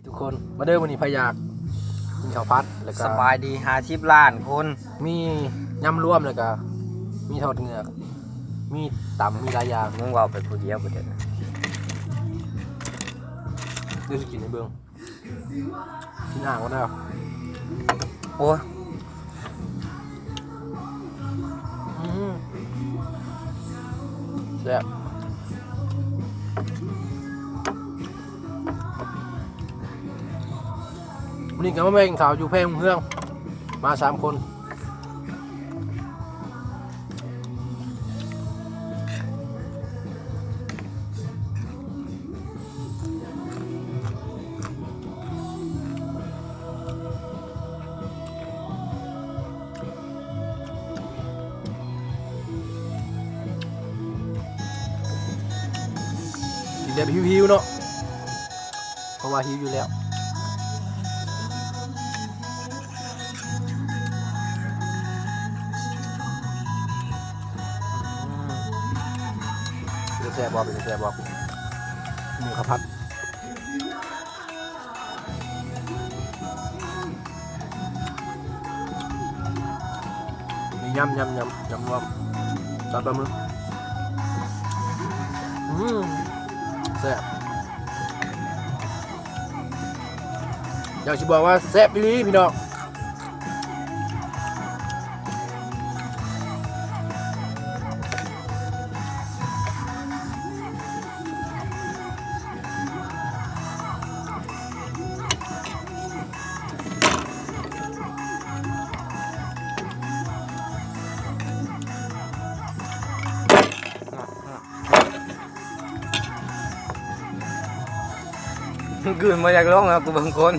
ทุกคนมาเดินวันนี้พยากกินข้าวผัดแล้วก็ สบายดี50 ล้านคน มียำรวมแล้วก็มีทอดเงือกมีตำมีหลายอย่าง มึงเว่าไปผู้เดียวบ่เด้อ เดี๋ยวจะกินในเบื้องกินอ่างก็ได้หรอ โอ้ย แซ่บวันนี้ก็มาแบ่งข่าวอยู่แพร่เมืองมา3 คนกินแบบหิวๆเนาะเพราะว่าหิวอยู่แล้วเป็นแซ่บบอกเป็นแซ่บบอกหมูข้าวผัดมียำรวมจัดปลาหมึกแซ่บอยากจะบอกว่าแซ่บไปเลยพี่น้องคืนมาจากร้องแล้วกูบางคน